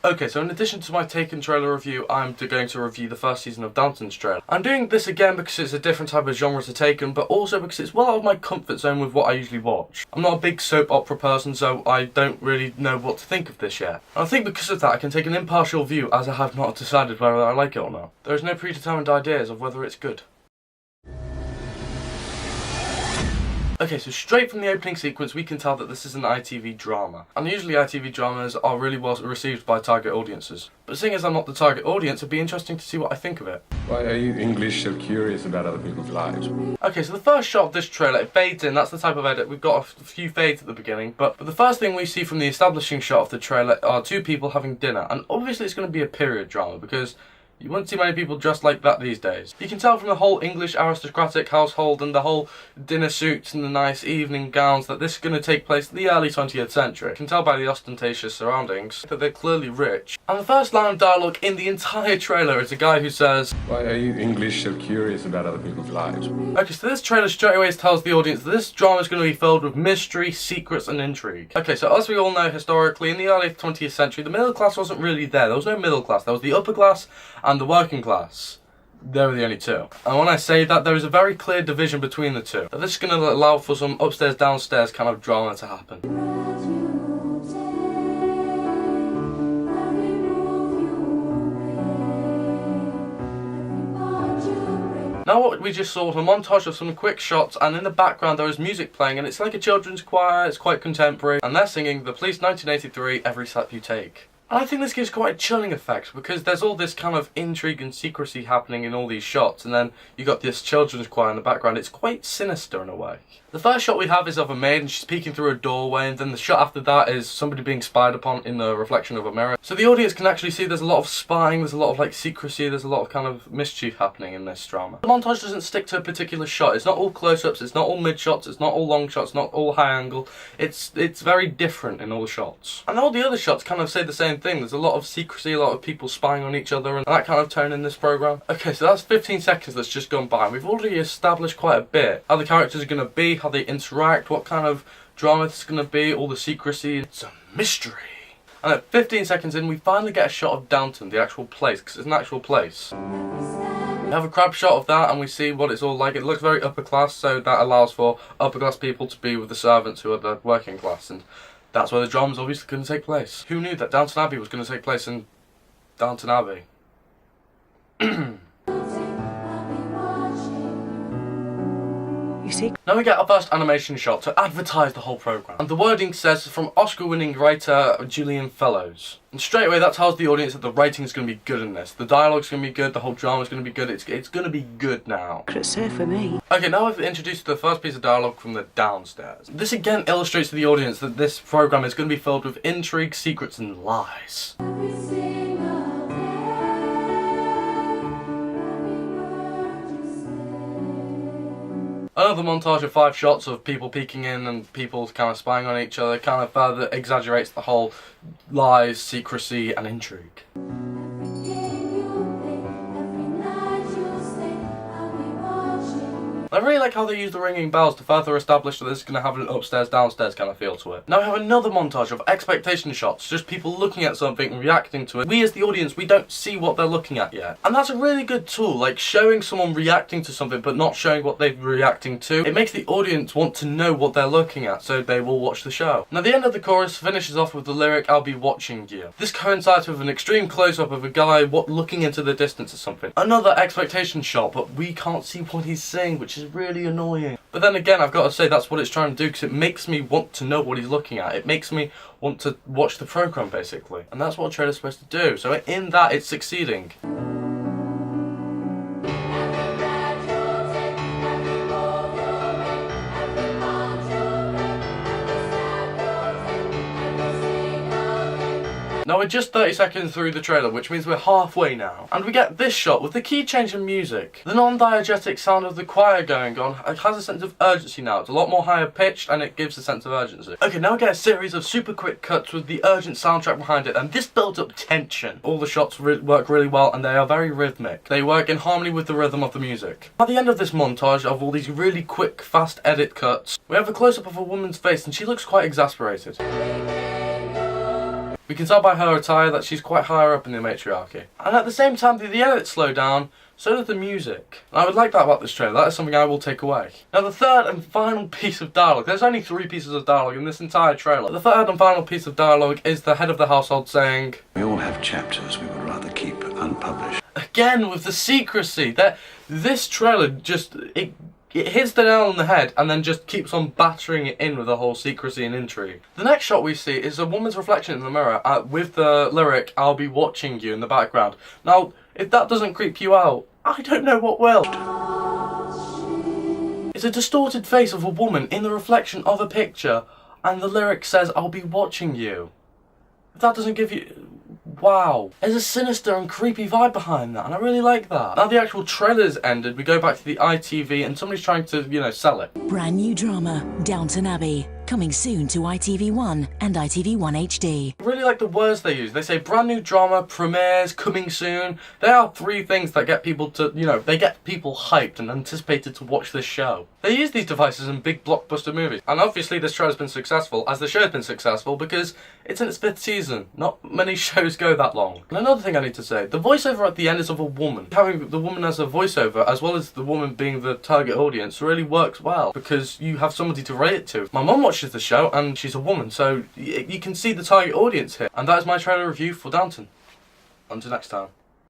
Okay, so in addition to my Taken trailer review, I'm going to review the first season of Downton's trailer. I'm doing this again because it's a different type of genre to Taken, but also because it's well out of my comfort zone with what I usually watch. I'm not a big soap opera person, so I don't really know what to think of this yet. And I think because of that, I can take an impartial view, as I have not decided whether I like it or not. There is no predetermined ideas of whether it's good. Okay, so straight from the opening sequence we can tell that this is an ITV drama. And usually ITV dramas are really well received by target audiences. But seeing as I'm not the target audience, it'd be interesting to see what I think of it. Why are you English so curious about other people's lives? Okay, so the first shot of this trailer, it fades in, that's the type of edit. We've got a few fades at the beginning, but the first thing we see from the establishing shot of the trailer are two people having dinner. And obviously it's going to be a period drama because you won't see many people dressed like that these days. You can tell from the whole English aristocratic household and the whole dinner suits and the nice evening gowns that this is going to take place in the early 20th century. You can tell by the ostentatious surroundings that they're clearly rich. And the first line of dialogue in the entire trailer is a guy who says, "Why are you English so curious about other people's lives?" Okay, so this trailer straight away tells the audience that this drama is going to be filled with mystery, secrets and intrigue. Okay, so as we all know historically, in the early 20th century, the middle class wasn't really there. There was no middle class. There was the upper class and the working class. They were the only two. And when I say that, there is a very clear division between the two. This is going to allow for some upstairs, downstairs kind of drama to happen. Now what we just saw was a montage of some quick shots, and in the background there is music playing, and it's like a children's choir, it's quite contemporary, and they're singing The Police 1983, Every Step You Take. And I think this gives quite a chilling effect, because there's all this kind of intrigue and secrecy happening in all these shots, and then you got this children's choir in the background. It's quite sinister in a way. The first shot we have is of a maid and she's peeking through a doorway, and then the shot after that is somebody being spied upon in the reflection of a mirror. So the audience can actually see there's a lot of spying, there's a lot of like secrecy, there's a lot of kind of mischief happening in this drama. The montage doesn't stick to a particular shot. It's not all close-ups, it's not all mid-shots, it's not all long shots, not all high angle. It's very different in all the shots. And all the other shots kind of say the same thing. There's a lot of secrecy, a lot of people spying on each other, and that kind of tone in this program. Okay, so that's 15 seconds that's just gone by, and we've already established quite a bit. How the characters are going to be, how they interact, what kind of drama it's going to be, all the secrecy. It's a mystery. And at 15 seconds in, we finally get a shot of Downton, the actual place, because it's an actual place. We have a crab shot of that, and we see what it's all like. It looks very upper class, so that allows for upper class people to be with the servants who are the working class, and that's where the drama's obviously going to take place. Who knew that Downton Abbey was going to take place in Downton Abbey? You see? Now we get our first animation shot to advertise the whole program. And the wording says from Oscar-winning writer Julian Fellows. And straight away that tells the audience that the writing is going to be good in this. The dialogue's going to be good, the whole drama's going to be good. It's going to be good now. It's here for me. Okay, now I've introduced the first piece of dialogue from the downstairs. This again illustrates to the audience that this program is going to be filled with intrigue, secrets and lies. Another montage of 5 shots of people peeking in and people kind of spying on each other kind of further exaggerates the whole lies, secrecy and intrigue. I really like how they use the ringing bells to further establish that this is going to have an upstairs downstairs kind of feel to it. Now we have another montage of expectation shots, just people looking at something and reacting to it. We as the audience, we don't see what they're looking at yet. And that's a really good tool, like showing someone reacting to something but not showing what they're reacting to. It makes the audience want to know what they're looking at, so they will watch the show. Now the end of the chorus finishes off with the lyric, "I'll be watching you." This coincides with an extreme close-up of a guy looking into the distance at something. Another expectation shot, but we can't see what he's saying, which is really annoying. But then again, I've got to say that's what it's trying to do, because it makes me want to know what he's looking at. It makes me want to watch the program basically, and that's what a trailer's supposed to do. So in that, it's succeeding. Now we're just 30 seconds through the trailer, which means we're halfway now. And we get this shot with the key change in music. The non-diegetic sound of the choir going on has a sense of urgency now. It's a lot more higher pitched and it gives a sense of urgency. Okay, now we get a series of super quick cuts with the urgent soundtrack behind it, and this builds up tension. All the shots work really well and they are very rhythmic. They work in harmony with the rhythm of the music. At the end of this montage of all these really quick, fast edit cuts, we have a close-up of a woman's face and she looks quite exasperated. We can tell by her attire that she's quite higher up in the matriarchy. And at the same time, the edits slow down, so does the music. And I would like that about this trailer. That is something I will take away. Now the third and final piece of dialogue, there's only 3 pieces of dialogue in this entire trailer. The third and final piece of dialogue is the head of the household saying, "We all have chapters we would rather keep unpublished." Again with the secrecy. This trailer just, it hits the nail on the head and then just keeps on battering it in with the whole secrecy and intrigue. The next shot we see is a woman's reflection in the mirror with the lyric, "I'll be watching you" in the background. Now, if that doesn't creep you out, I don't know what will. It's a distorted face of a woman in the reflection of a picture, and the lyric says, "I'll be watching you." If that doesn't give you... wow. There's a sinister and creepy vibe behind that, and I really like that. Now the actual trailer's ended, we go back to the ITV, and somebody's trying to, you know, sell it. Brand new drama, Downton Abbey, coming soon to ITV1 and ITV1 HD. I really like the words they use. They say brand new drama, premieres, coming soon. They are 3 things that get people to, you know, they get people hyped and anticipated to watch this show. They use these devices in big blockbuster movies. And obviously this show has been successful, as the show has been successful, because it's in its 5th season. Not many shows go that long. And another thing I need to say, the voiceover at the end is of a woman. Having the woman as a voiceover, as well as the woman being the target audience, really works well, because you have somebody to rate it to. My mum watches the show, and she's a woman, so you can see the target audience here. And that is my trailer review for Downton. Until next time.